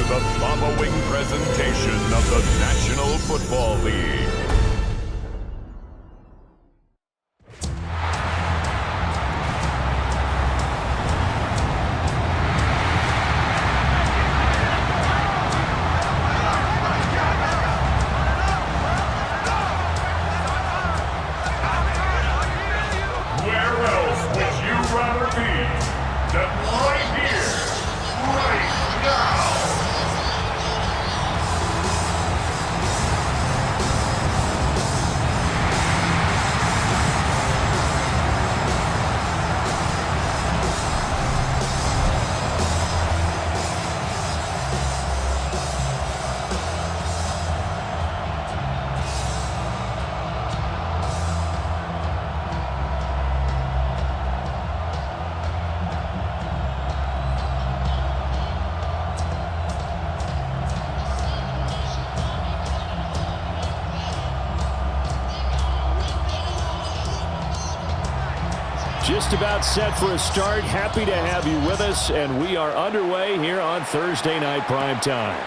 the following presentation of the National Football League. Just about set for a start. Happy to have you with us, and we are underway here on Thursday Night Prime Time.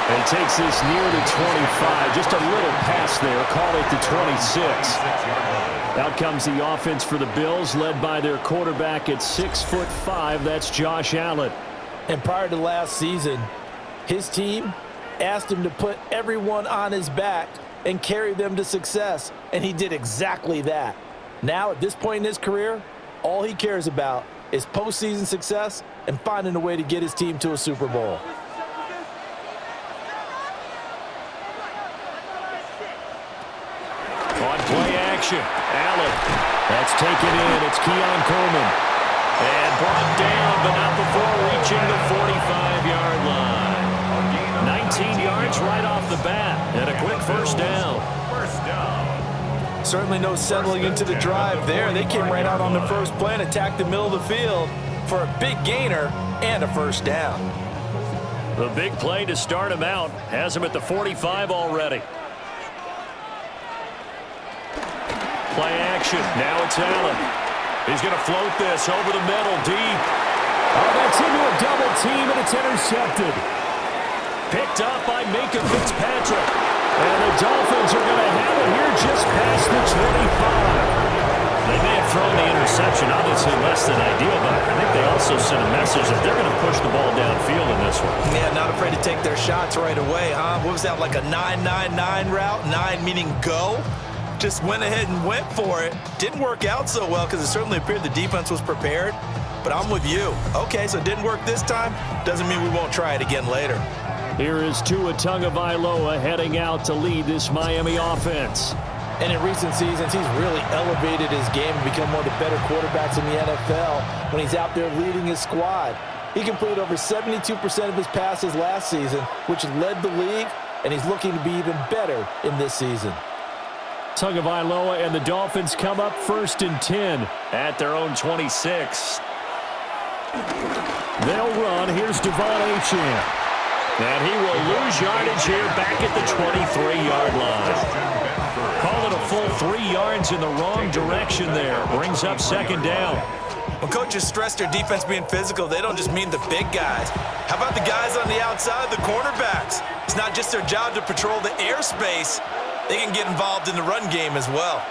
And it takes this near the 25. Just a little pass there. Call it the 26. Out comes the offense for the Bills, led by their quarterback at 6'5". That's Josh Allen. And prior to last season, his team asked him to put everyone on his back and carry them to success, and he did exactly that. Now, at this point in his career, all he cares about is postseason success and finding a way to get his team to a Super Bowl. On play action, Allen. That's taken in. It's Keon Coleman. And brought down, but not before reaching the 45-yard line. 19 yards right off the bat, and a quick first down. Certainly no settling into the drive there. They came right out on the first play and attacked the middle of the field for a big gainer and a first down. The big play to start him out has him at the 45 already. Play action. Now it's Allen. He's going to float this over the middle, deep. Oh, that's into a double team, and it's intercepted. Picked up by Minka Fitzpatrick. And the Dolphins are going to have it here just past the 25. They may have thrown the interception, obviously less than ideal, but I think they also sent a message that they're going to push the ball downfield in this one. Yeah, not afraid to take their shots right away, huh? What was that, like a 9-9-9 route? 9 meaning go? Just went ahead and went for it. Didn't work out so well because it certainly appeared the defense was prepared. But I'm with you. Okay, so it didn't work this time. Doesn't mean we won't try it again later. Here is Tua Tagovailoa heading out to lead this Miami offense. And in recent seasons, he's really elevated his game and become one of the better quarterbacks in the NFL when he's out there leading his squad. He completed over 72% of his passes last season, which led the league, and he's looking to be even better in this season. Tagovailoa and the Dolphins come up 1st and 10 at their own 26. They'll run. Here's Devon Achane. And he will lose yardage here back at the 23-yard line. Call it a full 3 yards in the wrong direction there. Brings up 2nd down. When coaches stress their defense being physical, they don't just mean the big guys. How about the guys on the outside, the cornerbacks? It's not just their job to patrol the airspace. They can get involved in the run game as well.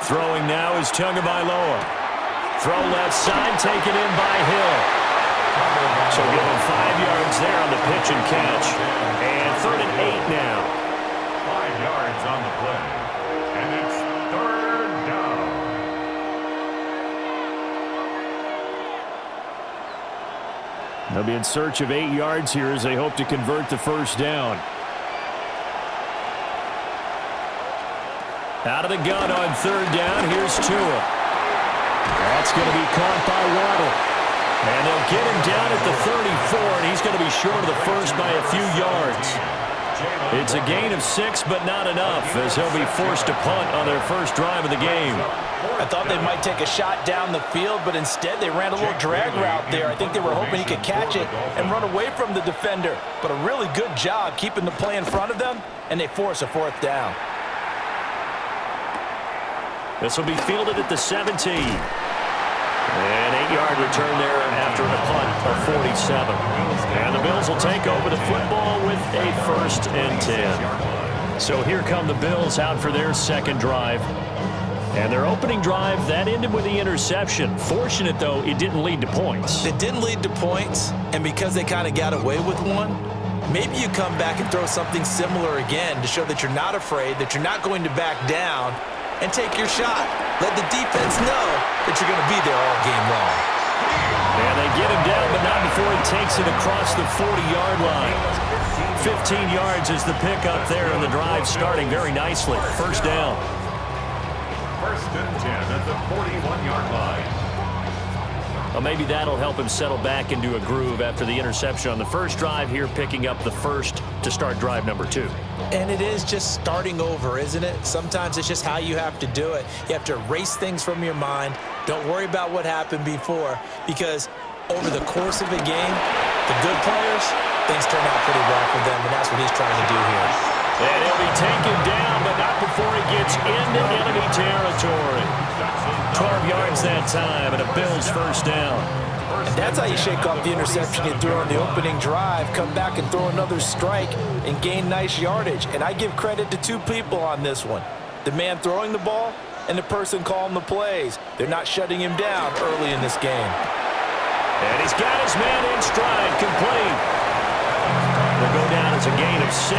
Throwing now is Tagovailoa. Throw left side, taken in by Hill. So give him 5 yards there on the pitch and catch. And 3rd and 8 now. 5 yards on the play. And it's 3rd down. They'll be in search of 8 yards here as they hope to convert the first down. Out of the gun on 3rd down. Here's Tua. That's going to be caught by Waddle. And they'll get him down at the 34, and he's going to be short of the first by a few yards. It's a gain of 6, but not enough, as he'll be forced to punt on their first drive of the game. I thought they might take a shot down the field, but instead they ran a little drag route there. I think they were hoping he could catch it and run away from the defender. But a really good job keeping the play in front of them, and they force a 4th down. This will be fielded at the 17. An 8-yard return there after a punt of 47. And the Bills will take over the football with a 1st and 10. So here come the Bills out for their second drive. And their opening drive, that ended with the interception. Fortunate, though, it didn't lead to points. It didn't lead to points, and because they kind of got away with one, maybe you come back and throw something similar again to show that you're not afraid, that you're not going to back down, and take your shot. Let the defense know that you're going to be there all game long. And they get him down, but not before he takes it across the 40-yard line. 15 yards is the pickup there, and the drive starting very nicely. 1st down. 1st and 10 at the 41-yard line. Well, maybe that'll help him settle back into a groove after the interception on the first drive here, picking up the first to start drive number 2. And it is just starting over, isn't it? Sometimes it's just how you have to do it. You have to erase things from your mind. Don't worry about what happened before, because over the course of a game, the good players, things turn out pretty well for them, and that's what he's trying to do here. And he'll be taken down, but not before he gets into enemy territory. 12 yards that time, and a Bills 1st down. And that's how you shake off the interception you threw on the opening drive, come back and throw another strike and gain nice yardage. And I give credit to 2 people on this one. The man throwing the ball and the person calling the plays. They're not shutting him down early in this game. And he's got his man in stride, complete. Will go down as a gain of 6,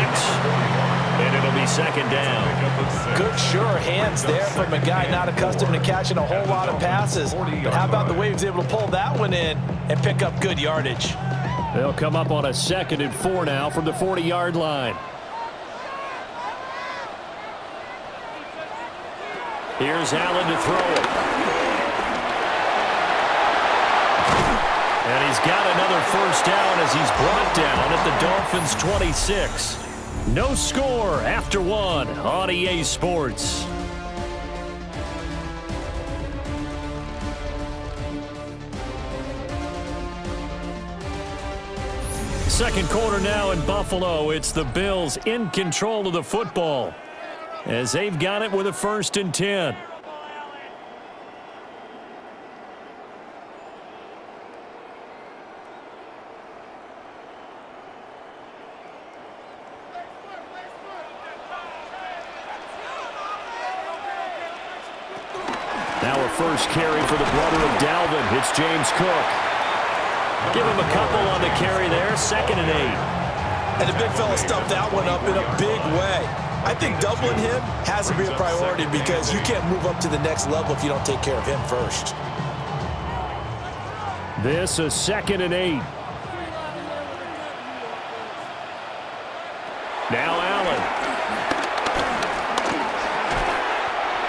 and it'll be 2nd down. Good, sure hands there from a guy not accustomed to catching a whole lot of passes. But how about the way he was able to pull that one in and pick up good yardage? They'll come up on a 2nd and 4 now from the 40-yard line. Here's Allen to throw it. And he's got another 1st down as he's brought down at the Dolphins' 26. No score after 1 on EA Sports. Second quarter now in Buffalo. It's the Bills in control of the football as they've got it with a 1st and 10. Now a first carry for the brother of Dalvin. It's James Cook. Give him a couple on the carry there. 2nd and 8. And the big fella stuffed that one up in a big way. I think doubling him has to be a priority because you can't move up to the next level if you don't take care of him first. This is 2nd and 8. Now Allen.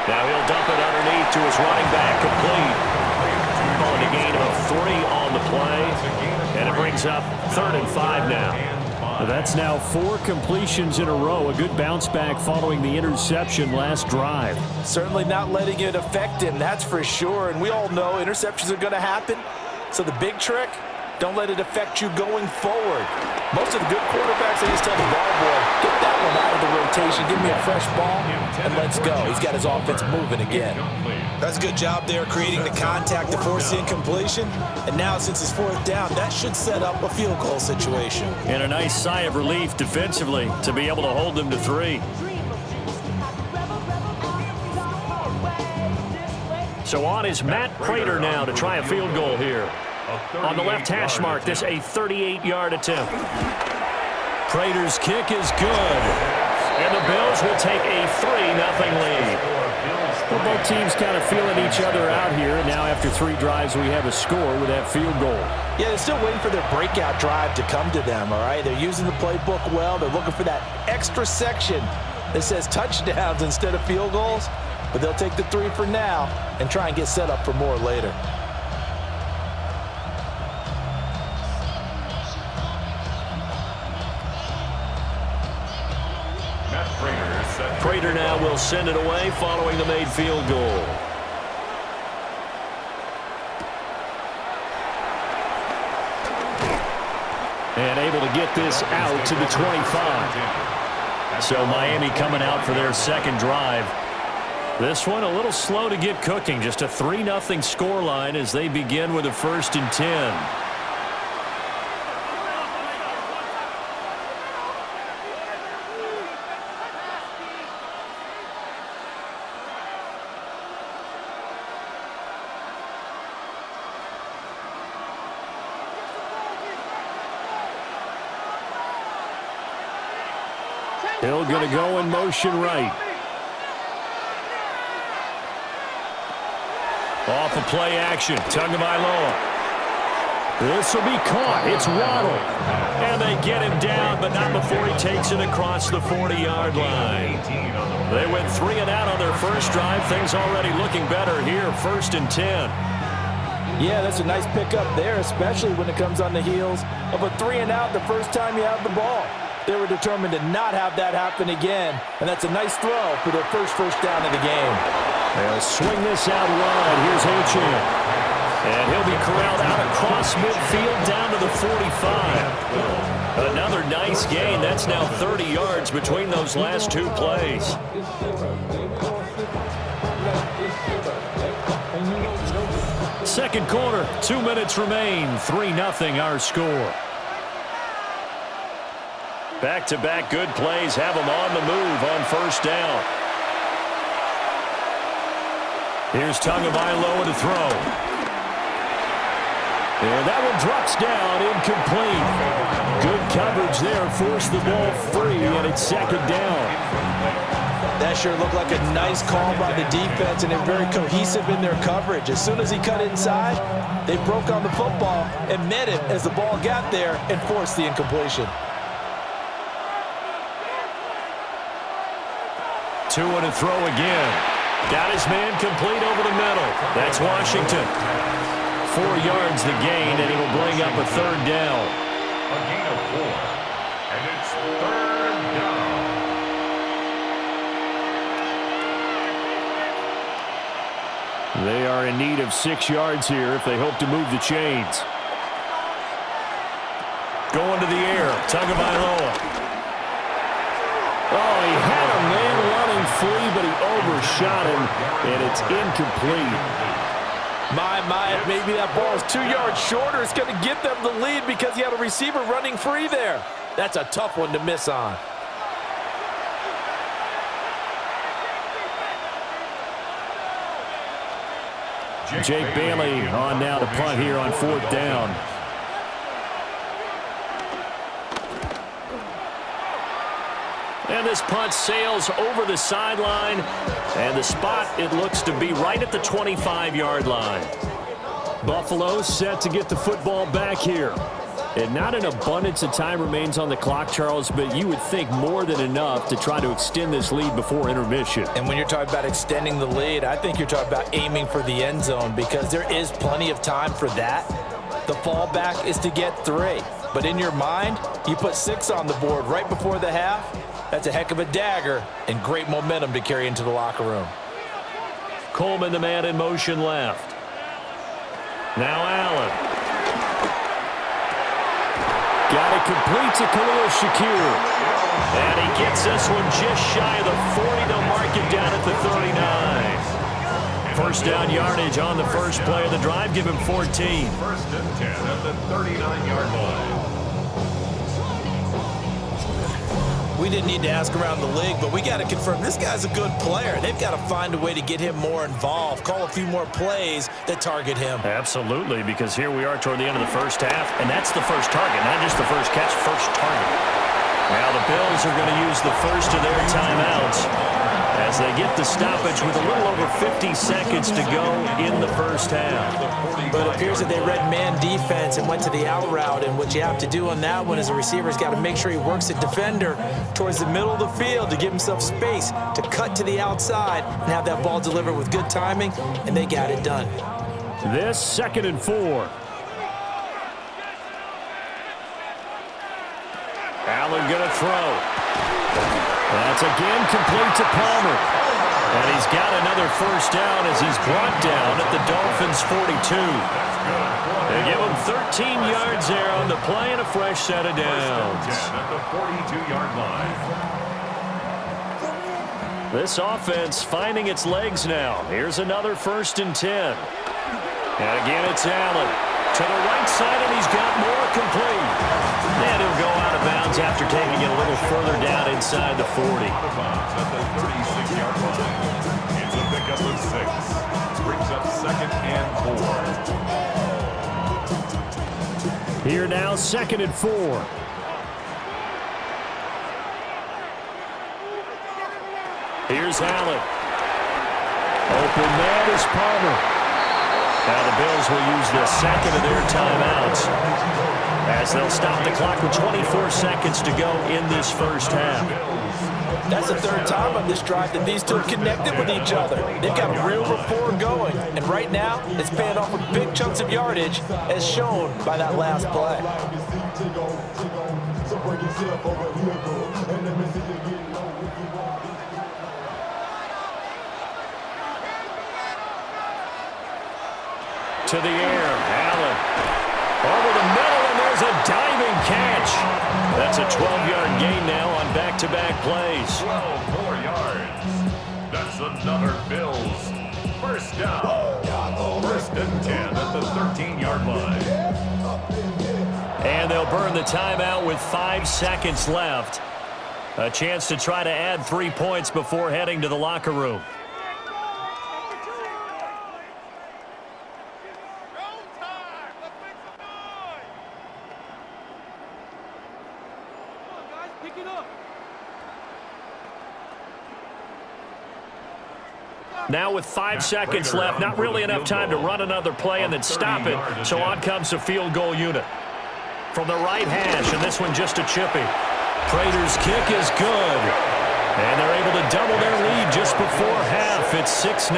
Now he'll dump it underneath to his running back, complete. Calling a gain of 3 on the play, and it brings up 3rd and 5 now. That's now 4 completions in a row. A good bounce back following the interception last drive. Certainly not letting it affect him, that's for sure. And we all know interceptions are going to happen. So the big trick, don't let it affect you going forward. Most of the good quarterbacks, they just tell the ball boy, get that one out of the rotation, give me a fresh ball, and let's go. He's got his offense moving again. That's a good job there creating the contact to force the incompletion. And now since it's 4th down, that should set up a field goal situation. And a nice sigh of relief defensively to be able to hold them to 3. So on is Matt Prater now to try a field goal here. On the left hash mark, this a 38-yard attempt. Prater's kick is good. And the Bills will take a 3-0 lead. Well, both teams kind of feeling each other out here. And now after 3 drives, we have a score with that field goal. Yeah, they're still waiting for their breakout drive to come to them, all right? They're using the playbook well. They're looking for that extra section that says touchdowns instead of field goals. But they'll take the 3 for now and try and get set up for more later. Prater now will send it away following the made field goal. And able to get this out to the 25. So Miami coming out for their second drive. This one a little slow to get cooking. Just a 3-0 scoreline as they begin with a 1st and 10. Hill going to go in motion right. Off of play action. Tagovailoa. This will be caught. It's Waddle. And they get him down, but not before he takes it across the 40-yard line. They went 3 and out on their first drive. Things already looking better here. 1st and 10. Yeah, that's a nice pickup there, especially when it comes on the heels of a 3 and out the first time you have the ball. They were determined to not have that happen again, and that's a nice throw for their first down of the game. They'll swing this out wide. Here's Achane. And he'll be corralled out across midfield down to the 45. Another nice gain. That's now 30 yards between those last 2 plays. Second quarter, 2 minutes remain. 3-0 our score. Back-to-back good plays have them on the move on 1st down. Here's Tagovailoa to throw. And that one drops down, incomplete. Good coverage there, forced the ball free, and it's 2nd down. That sure looked like a nice call by the defense, and they're very cohesive in their coverage. As soon as he cut inside, they broke on the football and met it as the ball got there and forced the incompletion. Tua to throw again. Got his man complete over the middle. That's Washington. 4 yards the gain, and it'll bring up a 3rd down. A gain of 4. And it's 3rd down. They are in need of 6 yards here if they hope to move the chains. Going to the air. Tagovailoa. Oh, he had a man running free, but he overshot him, and it's incomplete. If maybe that ball is 2 yards shorter, it's going to get them the lead because he had a receiver running free there. That's a tough one to miss on. Jake Bailey on now to punt here on 4th down. And this punt sails over the sideline, and the spot, it looks to be right at the 25-yard line. Buffalo set to get the football back here. And not an abundance of time remains on the clock, Charles, but you would think more than enough to try to extend this lead before intermission. And when you're talking about extending the lead, I think you're talking about aiming for the end zone because there is plenty of time for that. The fallback is to get 3. But in your mind, you put 6 on the board right before the half. That's a heck of a dagger and great momentum to carry into the locker room. Coleman, the man in motion left. Now Allen. Got it complete to Khalil Shakir. And he gets this one just shy of the 40. They'll mark it down at the 39. First down yardage on the first play of the drive. Give him 14. 1st and 10 at the 39-yard line. We didn't need to ask around the league, but we got to confirm this guy's a good player. They've got to find a way to get him more involved, call a few more plays that target him. Absolutely, because here we are toward the end of the first half, and that's the first target, not just the first catch, first target. Now the Bills are going to use the first of their timeouts as they get the stoppage with a little over 50 seconds to go in the first half. But it appears that they read man defense and went to the out route, and what you have to do on that one is a receiver's got to make sure he works the defender towards the middle of the field to give himself space to cut to the outside and have that ball delivered with good timing, and they got it done. This 2nd and 4. Allen going to throw. That's again complete to Palmer. And he's got another first down as he's brought down at the Dolphins' 42. They give him 13 yards there on the play and a fresh set of downs. At the 42-yard line. This offense finding its legs now. Here's another 1st and 10. And again, it's Allen. To the right side, and he's got more complete. And he'll go out of bounds after taking it a little further down inside the 40. Out of bounds at the 36-yard line. It's a pickup of 6. Brings up 2nd and 4. Here now, 2nd and 4. Here's Allen. Open man is Palmer. Now the Bills will use the 2nd of their timeouts as they'll stop the clock with 24 seconds to go in this first half. That's the 3rd time on this drive that these two have connected with each other. They've got a real rapport going, and right now it's paying off with big chunks of yardage as shown by that last play. To the air, Allen. Over the middle, and there's a diving catch. That's a 12-yard gain now on back-to-back plays. 12 more yards. That's another Bills. First down. 1st and 10 at the 13-yard line. And they'll burn the timeout with 5 seconds left. A chance to try to add 3 points before heading to the locker room. Now with 5 seconds left, not really enough time to run another play and then stop it. So on comes the field goal unit. From the right hash, and this one just a chippy. Prater's kick is good. And they're able to double their lead just before half. It's 6-0.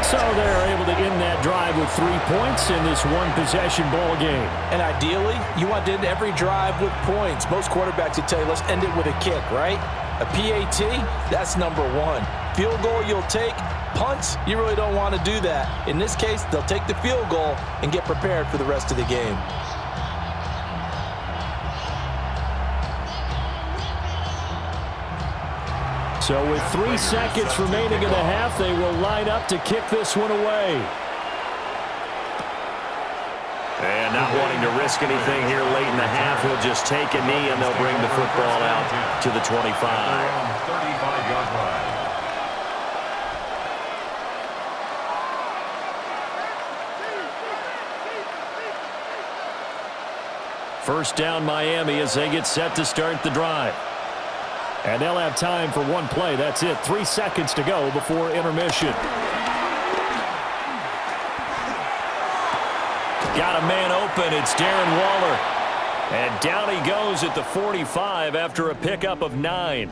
So they're able to end that drive with 3 points in this one-possession ball game. And ideally, you want to end every drive with points. Most quarterbacks would tell you, let's end it with a kick, right? A PAT, that's number 1. Field goal you'll take. Punts, you really don't want to do that. In this case, they'll take the field goal and get prepared for the rest of the game. So with 3 seconds remaining in the half, they will line up to kick this one away. And not wanting to risk anything here late in the half, he'll just take a knee and they'll bring the football out to the 25. 35-yard line. First down Miami as they get set to start the drive. And they'll have time for one play. That's it. 3 seconds to go before intermission. Got a man open. It's Darren Waller. And down he goes at the 45 after a pickup of 9.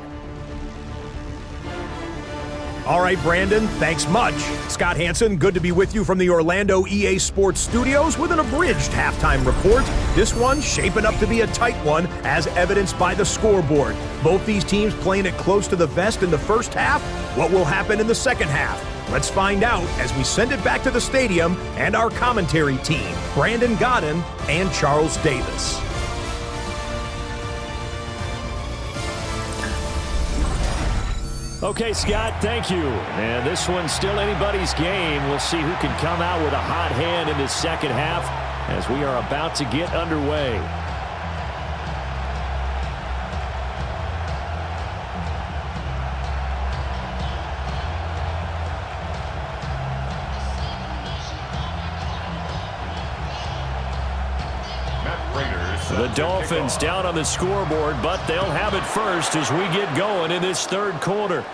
All right, Brandon, thanks much. Scott Hansen, good to be with you from the Orlando EA Sports Studios with an abridged halftime report. This one shaping up to be a tight one, as evidenced by the scoreboard. Both these teams playing it close to the vest in the first half. What will happen in the second half? Let's find out as we send it back to the stadium and our commentary team, Brandon Godden and Charles Davis. Okay, Scott, thank you. And this one's still anybody's game. We'll see who can come out with a hot hand in the second half as we are about to get underway. The Dolphins down on the scoreboard, but they'll have it first as we get going in this third quarter.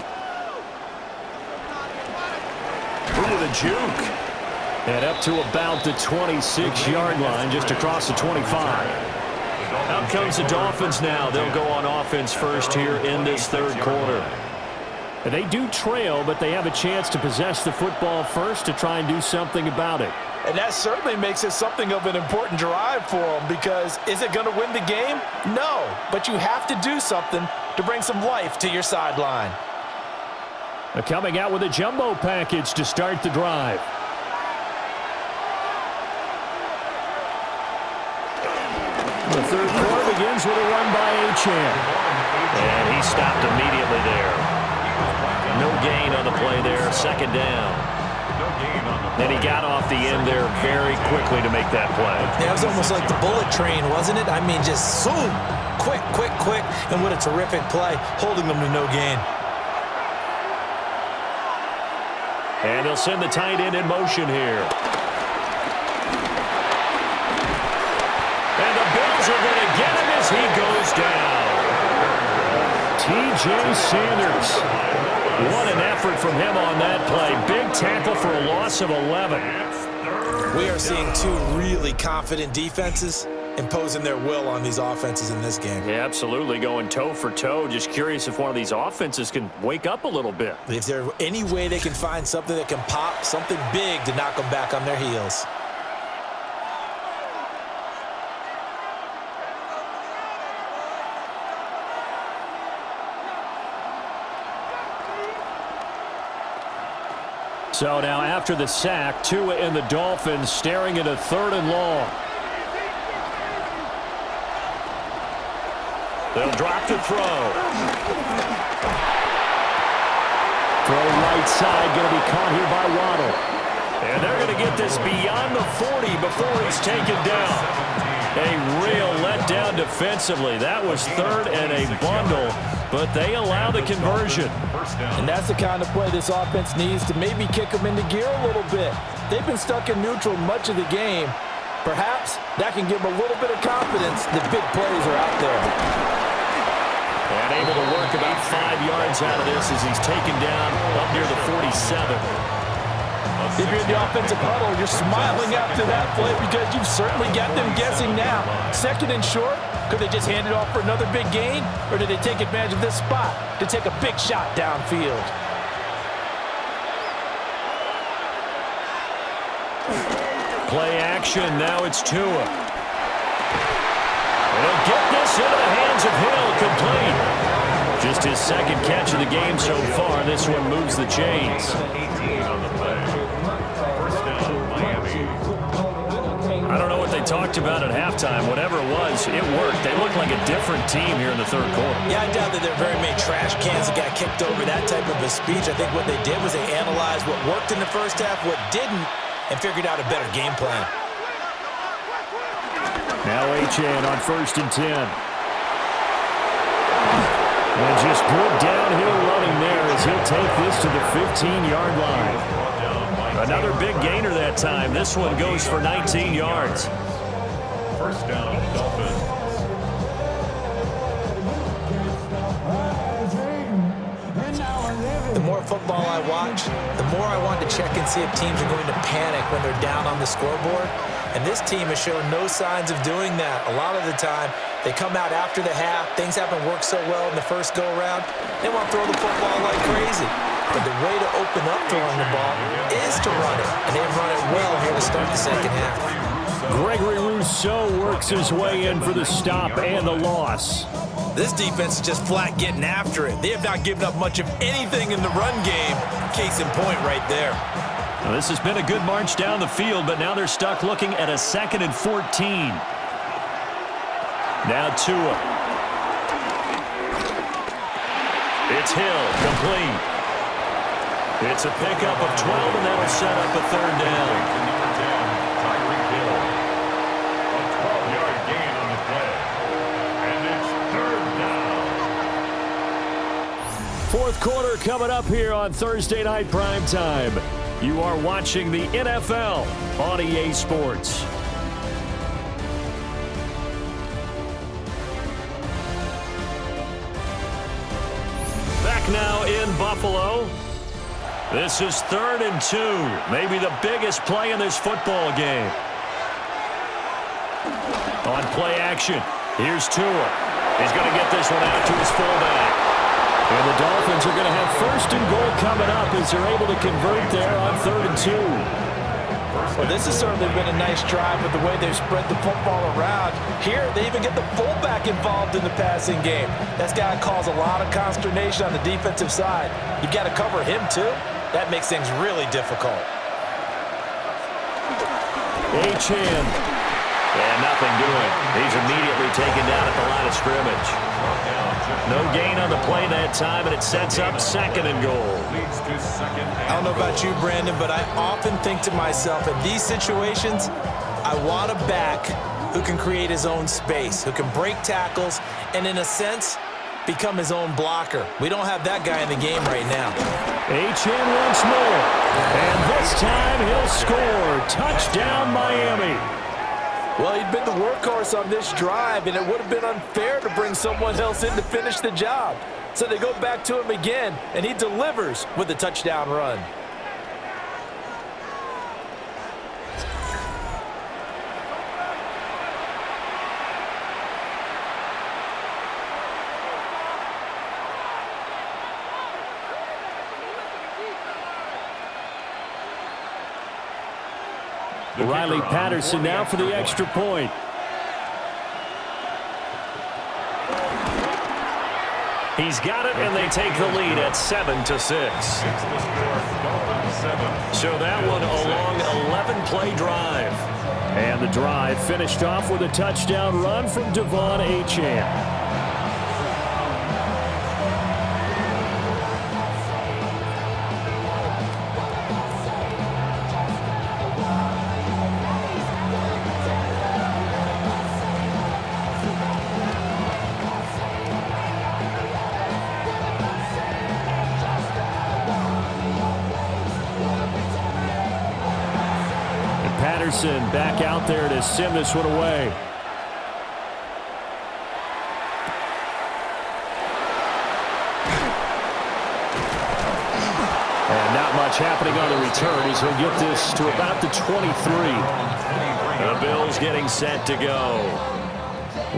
Ooh, the juke. And up to about the 26-yard line, just across the 25. Out comes the Dolphins now. They'll go on offense first here in this third quarter. They do trail, but they have a chance to possess the football first to try and do something about it. And that certainly makes it something of an important drive for them, because is it going to win the game? No, but you have to do something to bring some life to your sideline. Coming out with a jumbo package to start the drive. The third quarter begins with a run by Achane. And he stopped immediately there. play there, second down. And he got off the end there very quickly to make that play. Yeah, it was almost like the bullet train, wasn't it? I mean, just zoom, quick, quick, quick, and what a terrific play, holding them to no gain. And they'll send the tight end in motion here. And the Bills are going to get him as he goes down. T.J. Sanders. What an effort from him on that play. Big tackle for a loss of 11. We are seeing two really confident defenses imposing their will on these offenses in this game. Yeah, absolutely, going toe for toe. Just curious if one of these offenses can wake up a little bit. If there's any way they can find something that can pop, something big to knock them back on their heels. So now after the sack, Tua and the Dolphins staring at a 3rd and long. They'll drop to throw. Throw right side, going to be caught here by Waddle. And they're going to get this beyond the 40 before he's taken down. A real letdown defensively. That was 3rd and a bundle, but they allow the conversion. And that's the kind of play this offense needs to maybe kick them into gear a little bit. They've been stuck in neutral much of the game. Perhaps that can give them a little bit of confidence that big plays are out there. And able to work about 5 yards out of this as he's taken down up near the 47. If you're in the offensive huddle, you're smiling after that play because you've certainly got them guessing now. 2nd and short, could they just hand it off for another big gain? Or did they take advantage of this spot to take a big shot downfield? Play action, now it's Tua. And he'll get this into the hands of Hill, complete. Just his 2nd catch of the game so far. This one moves the chains. I don't know what they talked about at halftime. Whatever it was, it worked. They looked like a different team here in the 3rd quarter. Yeah, I doubt that there are very many trash cans that got kicked over that type of a speech. I think what they did was they analyzed what worked in the first half, what didn't, and figured out a better game plan. Now Achane on 1st and 10. And just good downhill running there as he'll take this to the 15-yard line. Another big gainer that time. This one goes for 19 yards. 1st down, Dolphins. The more football I watch, the more I want to check and see if teams are going to panic when they're down on the scoreboard. And this team has shown no signs of doing that. A lot of the time, they come out after the half. Things haven't worked so well in the first go-around. They want to throw the football like crazy. But the way to open up throwing the ball is to run it. And they've run it well here to start the 2nd half. Gregory Rousseau works his way in for the stop and the loss. This defense is just flat getting after it. They have not given up much of anything in the run game. Case in point right there. Now, this has been a good march down the field, but now they're stuck looking at a 2nd and 14. Now Tua. It's Hill, complete. It's a pickup of 12, and that'll set up a 3rd down. Tyreek Hill. A 12-yard gain on the play. And it's 3rd down. 4th quarter coming up here on Thursday Night Primetime. You are watching the NFL on EA Sports. Back now in Buffalo. This is 3rd and 2. Maybe the biggest play in this football game. On play action, here's Tua. He's going to get this one out to his fullback. And the Dolphins are going to have 1st and goal coming up as they're able to convert there on 3rd and 2. Well, this has certainly been a nice drive with the way they've spread the football around. Here, they even get the fullback involved in the passing game. That's got to cause a lot of consternation on the defensive side. You've got to cover him, too. That makes things really difficult. Achane. And nothing doing. He's immediately taken down at the line of scrimmage. No gain on the play that time, and it sets up 2nd and goal. I don't know about you, Brandon, but I often think to myself, in these situations, I want a back who can create his own space, who can break tackles, and in a sense, become his own blocker. We don't have that guy in the game right now. Achane once more, and this time he'll score. Touchdown, Miami. Well, he'd been the workhorse on this drive, and it would have been unfair to bring someone else in to finish the job. So they go back to him again, and he delivers with a touchdown run. Riley Patterson now for the extra point. He's got it, and they take the lead at 7-6. So that one a long 11-play drive. And the drive finished off with a touchdown run from Devon Achane. Patterson back out there to sim this one away. And not much happening on the return as he'll get this to about the 23. The Bills getting set to go.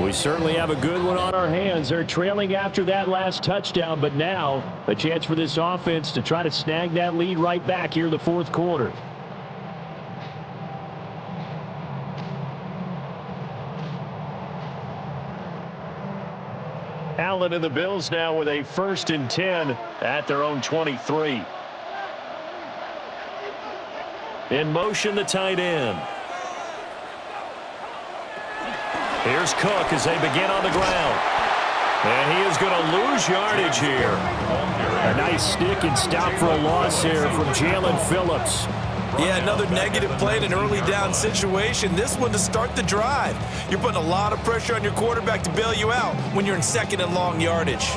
We certainly have a good one on our hands. They're trailing after that last touchdown, but now a chance for this offense to try to snag that lead right back here in the 4th quarter. Allen and the Bills now with a 1st and 10 at their own 23. In motion, the tight end. Here's Cook as they begin on the ground. And he is going to lose yardage here. A nice stick and stop for a loss here from Jalen Phillips. Yeah, another negative play in an early down situation. This one to start the drive. You're putting a lot of pressure on your quarterback to bail you out when you're in 2nd and long yardage.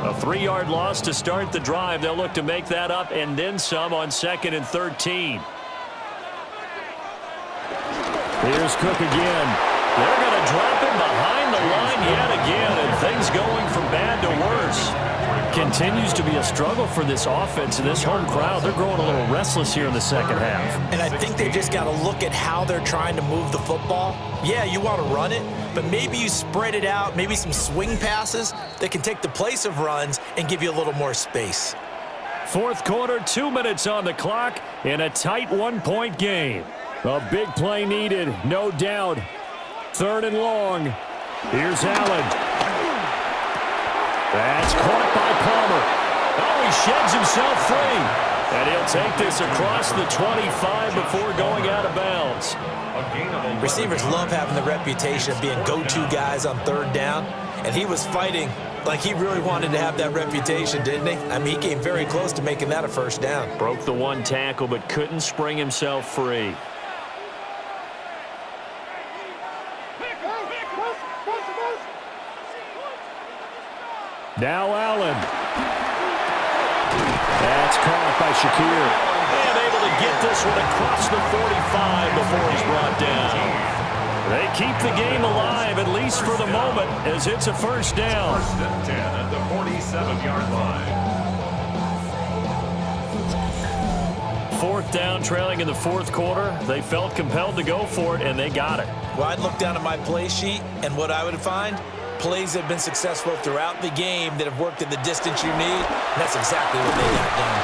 A 3-yard loss to start the drive. They'll look to make that up and then some on 2nd and 13. Here's Cook again. They're going to drop him behind the line yet again, and things going from bad to worse. Continues to be a struggle for this offense and this home crowd. They're growing a little restless here in the 2nd half. And I think they just got to look at how they're trying to move the football. Yeah, you want to run it, but maybe you spread it out, maybe some swing passes that can take the place of runs and give you a little more space. 4th quarter, 2 minutes on the clock in a tight 1-point game. A big play needed, no doubt. 3rd and long. Here's Allen. That's caught by Palmer. Oh, he sheds himself free. And he'll take this across the 25 before going out of bounds. Receivers love having the reputation of being go-to guys on 3rd down. And he was fighting like he really wanted to have that reputation, didn't he? I mean, he came very close to making that a 1st down. Broke the 1 tackle, but couldn't spring himself free. Now Allen. That's caught by Shakir. And able to get this one across the 45 before he's brought down. They keep the game alive, at least for the moment, as it's a 1st down. 1st and 10 at the 47-yard line. 4th down, trailing in the 4th quarter. They felt compelled to go for it, and they got it. Well, I'd look down at my play sheet, and what I would find, plays that have been successful throughout the game that have worked at the distance you need, and that's exactly what they got done.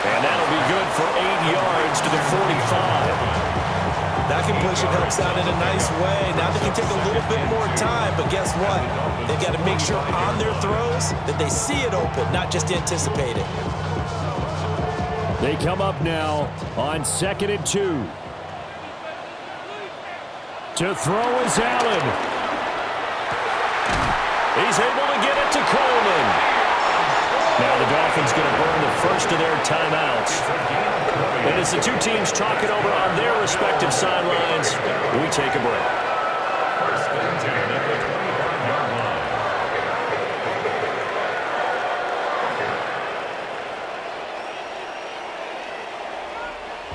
And that'll be good for 8 yards to the 45. That completion helps out in a nice way. Now they can take a little bit more time, but guess what? They've got to make sure on their throws that they see it open, not just anticipate it. They come up now on 2nd and 2. To throw is Allen. He's able to get it to Coleman. Now the Dolphins going to burn the first of their timeouts. And as the two teams talk it over on their respective sidelines, we take a break. First and 10 at the 25-yard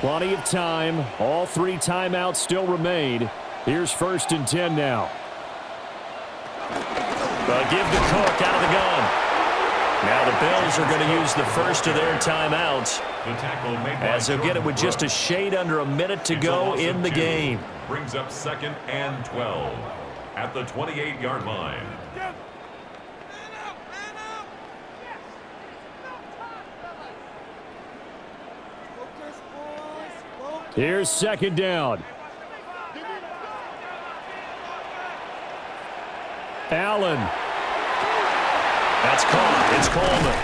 line. Plenty of time. All three timeouts still remain. Here's first and 10 now. Give to Cook out of the gun. Now the Bills are going to use the first of their timeouts, as they'll get it with just a shade under a minute to go in the game. Brings up second and 12 at the 28-yard line. Here's second down. Allen. That's caught. It's Coleman.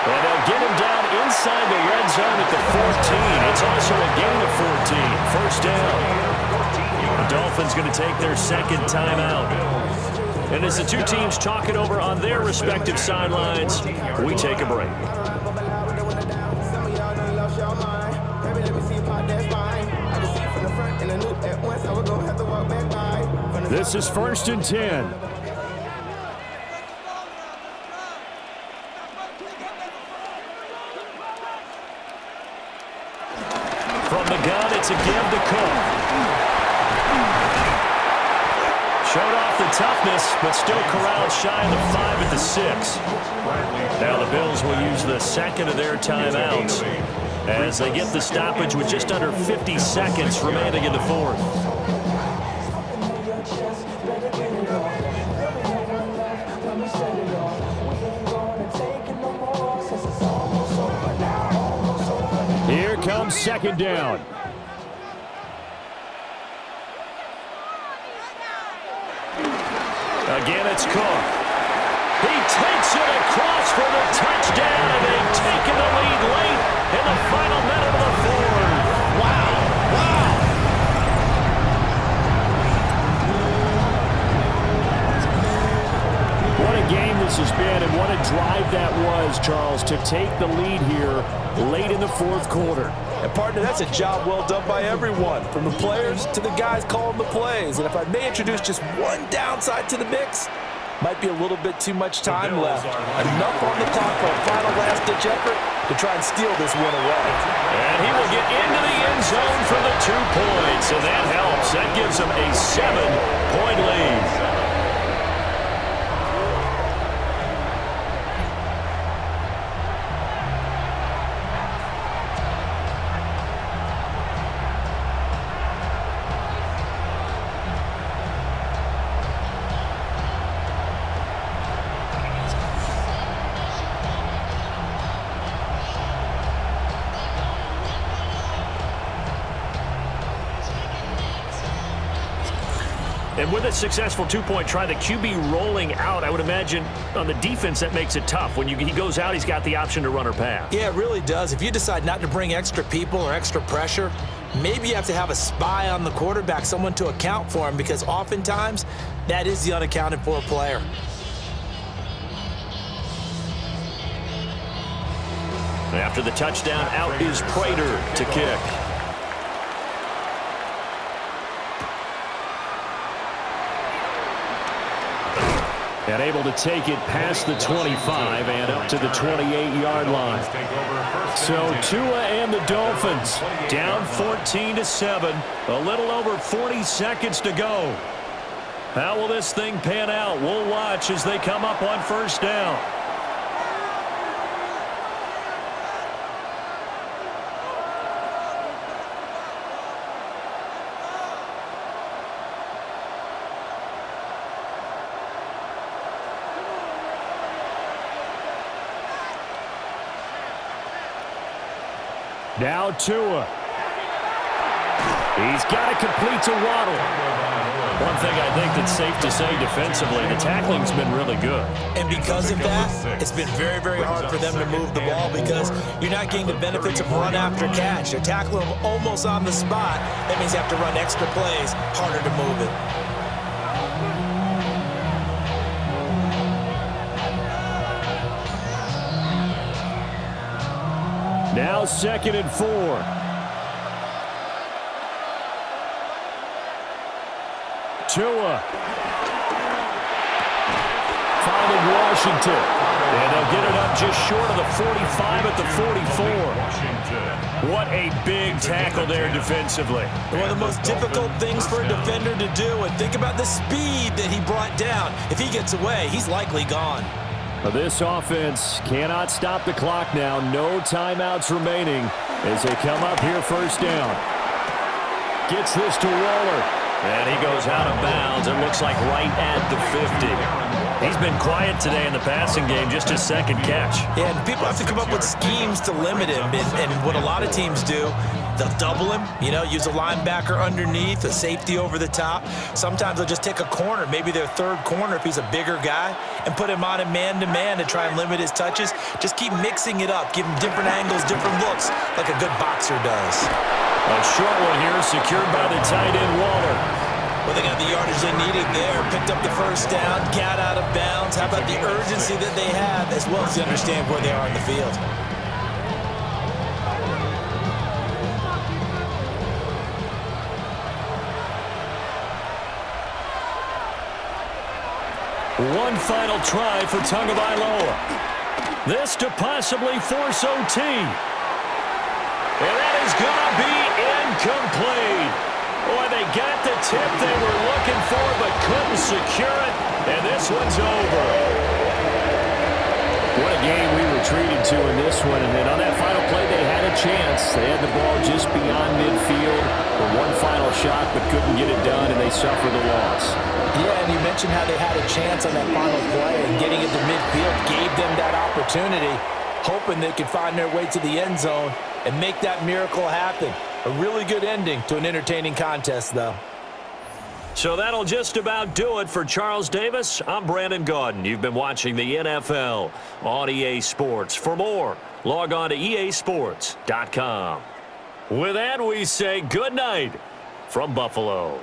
And they'll get him down inside the red zone at the 14. It's also a gain of 14. First down. The Dolphins going to take their second timeout. And as the two teams talk it over on their respective sidelines, we take a break. This is first and 10. From the gun, it's a give to Cook. Showed off the toughness, but still corralled shy of the 5 at the 6. Now the Bills will use the second of their timeouts as they get the stoppage with just under 50 seconds remaining in the fourth. Here comes second down. Again, it's Cook. He takes it across for the touchdown, and they've taken the lead late in the final minute of the fourth. Wow. What a game this has been, and what a drive that was, Charles, to take the lead here late in the fourth quarter. And partner, that's a job well done by everyone, from the players to the guys calling the plays. And if I may introduce just one downside to the mix, might be a little bit too much time left. Enough on the clock for a final last-ditch effort to try and steal this one away. And he will get into the end zone for the 2 points, and that helps. That gives him a 7-point lead. And with a successful 2-point try, the QB rolling out, I would imagine on the defense that makes it tough. When he goes out, he's got the option to run or pass. Yeah, it really does. If you decide not to bring extra people or extra pressure, maybe you have to have a spy on the quarterback, someone to account for him, because oftentimes that is the unaccounted for player. After the touchdown, out is Prater to kick. And able to take it past the 25 and up to the 28-yard line. So Tua and the Dolphins down 14-7. A little over 40 seconds to go. How will this thing pan out? We'll watch as they come up on first down. Now Tua. He's got to complete to Waddle. One thing I think that's safe to say defensively, the tackling's been really good. And because of that, it's been very, very hard for them to move the ball because you're not getting the benefits of run after catch. They're tackling them almost on the spot. That means you have to run extra plays, harder to move it. Now 2nd and 4. Tua. Finding Washington. And they'll get it up just short of the 45 at the 44. What a big tackle there defensively. One of the most difficult things for a defender to do. And think about the speed that he brought down. If he gets away, he's likely gone. This offense cannot stop the clock now. No timeouts remaining as they come up here 1st down. Gets this to Waller. And he goes out of bounds. It looks like right at the 50. He's been quiet today in the passing game, just his 2nd catch. Yeah, and people have to come up with schemes to limit him. And what a lot of teams do, they'll double him, use a linebacker underneath, a safety over the top. Sometimes they'll just take a corner, maybe their 3rd corner if he's a bigger guy, and put him on a man-to-man to try and limit his touches. Just keep mixing it up, give him different angles, different looks, like a good boxer does. A short one here, secured by the tight end, Waller. Well, they got the yardage they needed there, picked up the 1st down, got out of bounds. How about the urgency that they have, as well as they understand where they are in the field? One final try for Tagovailoa. This to possibly force OT. And that is going to be incomplete. Boy, they got the tip they were looking for but couldn't secure it. And this one's over. What a game we were treated to in this one. And then on that final play, they had a chance. They had the ball just beyond midfield for one final shot but couldn't get it done, and they suffered the loss. Yeah, and you mentioned how they had a chance on that final play, and getting it to midfield gave them that opportunity, hoping they could find their way to the end zone and make that miracle happen. A really good ending to an entertaining contest, though. So that'll just about do it for Charles Davis. I'm Brandon Gaudin. You've been watching the NFL on EA Sports. For more, log on to easports.com. With that, we say good night from Buffalo.